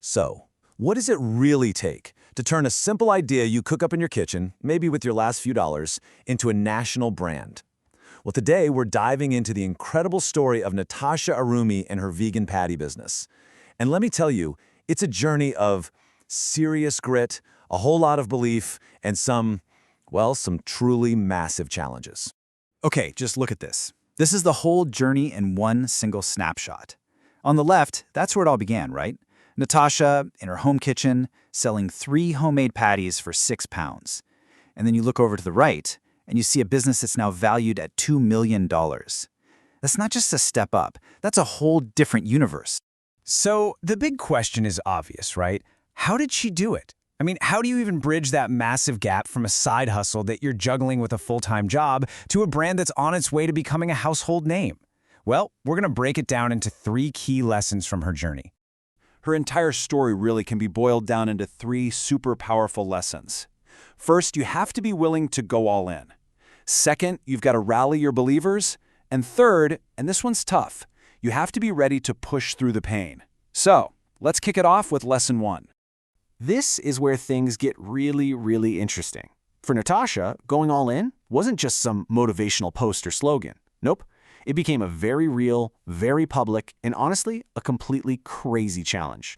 So, what does it really take to turn a simple idea you cook up in your kitchen, maybe with your last few dollars, into a national brand? Well, today we're diving into the incredible story of Natasha Arumi and her vegan patty business. And let me tell you, it's a journey of serious grit, a whole lot of belief, and some truly massive challenges. Okay, just look at this. This is the whole journey in one single snapshot. On the left, that's where it all began, right? Natasha, in her home kitchen, selling 3 homemade patties for £6. And then you look over to the right, and you see a business that's now valued at $2 million. That's not just a step up, that's a whole different universe. So the big question is obvious, right? How did she do it? I mean, how do you even bridge that massive gap from a side hustle that you're juggling with a full-time job to a brand that's on its way to becoming a household name? Well, we're going to break it down into 3 key lessons from her journey. Her entire story really can be boiled down into 3 super powerful lessons. First, you have to be willing to go all in. Second, you've got to rally your believers. And third, and this one's tough, you have to be ready to push through the pain. So, let's kick it off with lesson 1. This is where things get really, really interesting. For Natasha, going all in wasn't just some motivational post or slogan. Nope. It became a very real, very public, and honestly, a completely crazy challenge.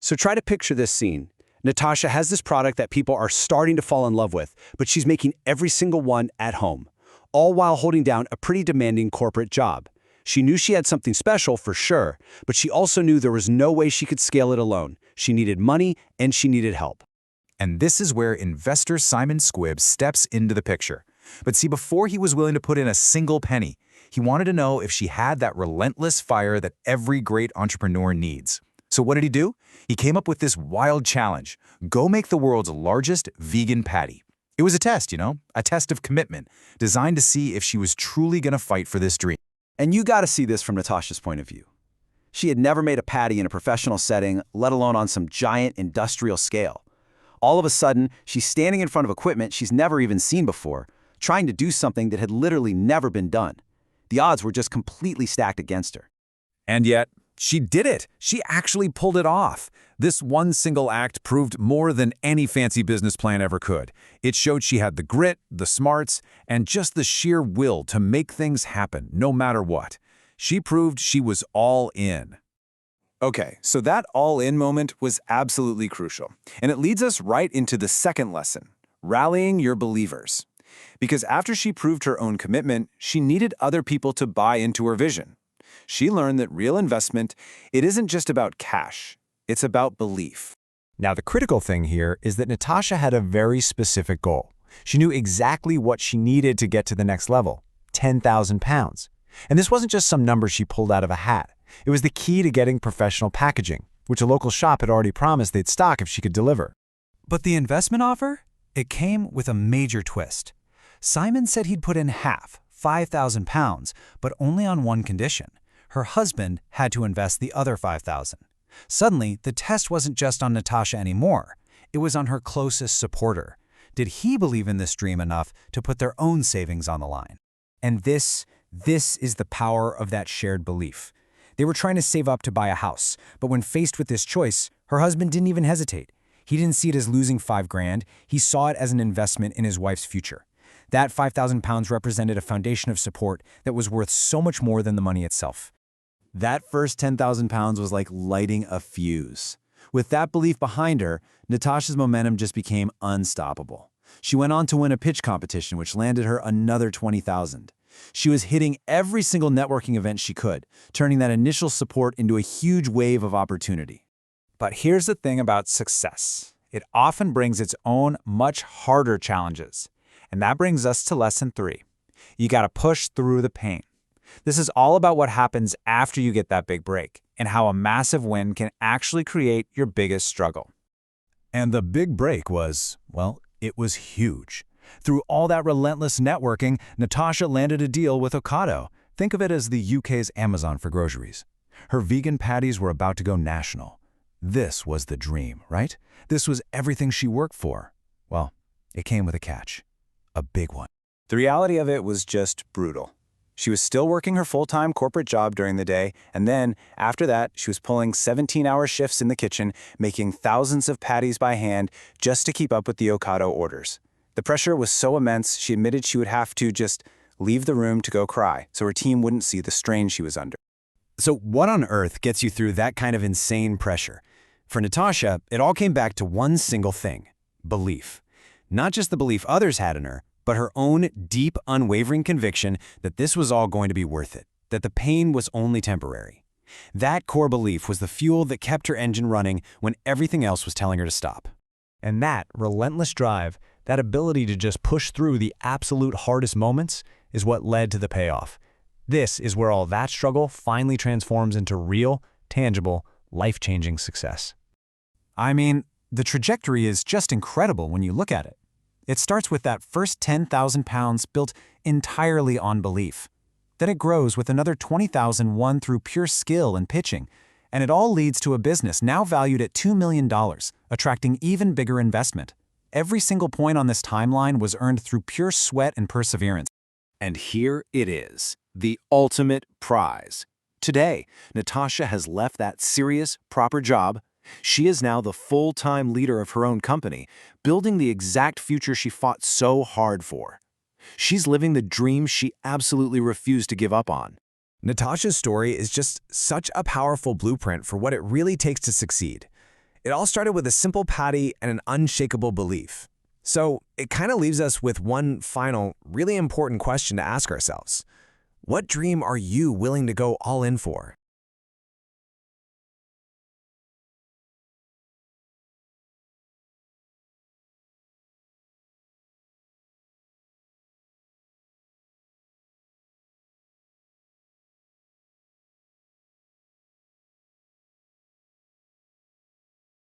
So try to picture this scene. Natasha has this product that people are starting to fall in love with, but she's making every single one at home, all while holding down a pretty demanding corporate job. She knew she had something special for sure, but she also knew there was no way she could scale it alone. She needed money and she needed help. And this is where investor Simon Squibb steps into the picture. But see, before he was willing to put in a single penny, he wanted to know if she had that relentless fire that every great entrepreneur needs. So what did he do? He came up with this wild challenge: go make the world's largest vegan patty. It was a test, a test of commitment, designed to see if she was truly going to fight for this dream. And you got to see this from Natasha's point of view. She had never made a patty in a professional setting, let alone on some giant industrial scale. All of a sudden, she's standing in front of equipment she's never even seen before, trying to do something that had literally never been done. The odds were just completely stacked against her. And yet, she did it. She actually pulled it off. This one single act proved more than any fancy business plan ever could. It showed she had the grit, the smarts, and just the sheer will to make things happen, no matter what. She proved she was all in. Okay, so that all-in moment was absolutely crucial. And it leads us right into the second lesson: rallying your believers. Because after she proved her own commitment, she needed other people to buy into her vision. She learned that real investment, it isn't just about cash, it's about belief. Now, the critical thing here is that Natasha had a very specific goal. She knew exactly what she needed to get to the next level: 10,000 pounds. And this wasn't just some number she pulled out of a hat. It was the key to getting professional packaging, which a local shop had already promised they'd stock if she could deliver. But the investment offer? It came with a major twist. Simon said he'd put in half, 5,000 pounds, but only on one condition. Her husband had to invest the other 5,000. Suddenly, the test wasn't just on Natasha anymore. It was on her closest supporter. Did he believe in this dream enough to put their own savings on the line? And this is the power of that shared belief. They were trying to save up to buy a house, but when faced with this choice, her husband didn't even hesitate. He didn't see it as losing $5,000. He saw it as an investment in his wife's future. That 5,000 pounds represented a foundation of support that was worth so much more than the money itself. That first 10,000 pounds was like lighting a fuse. With that belief behind her, Natasha's momentum just became unstoppable. She went on to win a pitch competition, which landed her another 20,000. She was hitting every single networking event she could, turning that initial support into a huge wave of opportunity. But here's the thing about success. It often brings its own much harder challenges. And that brings us to lesson 3. You got to push through the pain. This is all about what happens after you get that big break and how a massive win can actually create your biggest struggle. And the big break was, well, it was huge. Through all that relentless networking, Natasha landed a deal with Ocado. Think of it as the UK's Amazon for groceries. Her vegan patties were about to go national. This was the dream, right? This was everything she worked for. Well, it came with a catch. A big one. The reality of it was just brutal. She was still working her full-time corporate job during the day, and then, after that, she was pulling 17-hour shifts in the kitchen, making thousands of patties by hand just to keep up with the Ocado orders. The pressure was so immense, she admitted she would have to just leave the room to go cry so her team wouldn't see the strain she was under. So what on earth gets you through that kind of insane pressure? For Natasha, it all came back to one single thing: belief. Not just the belief others had in her, but her own deep, unwavering conviction that this was all going to be worth it, that the pain was only temporary. That core belief was the fuel that kept her engine running when everything else was telling her to stop. And that relentless drive, that ability to just push through the absolute hardest moments, is what led to the payoff. This is where all that struggle finally transforms into real, tangible, life-changing success. I mean, the trajectory is just incredible when you look at it. It starts with that first 10,000 pounds built entirely on belief. Then it grows with another 20,000 won through pure skill and pitching, and it all leads to a business now valued at $2 million, attracting even bigger investment. Every single point on this timeline was earned through pure sweat and perseverance. And here it is, the ultimate prize. Today, Natasha has left that serious, proper job. She is now the full-time leader of her own company, building the exact future she fought so hard for. She's living the dream she absolutely refused to give up on. Natasha's story is just such a powerful blueprint for what it really takes to succeed. It all started with a simple patty and an unshakable belief. So it kind of leaves us with one final, really important question to ask ourselves. What dream are you willing to go all in for?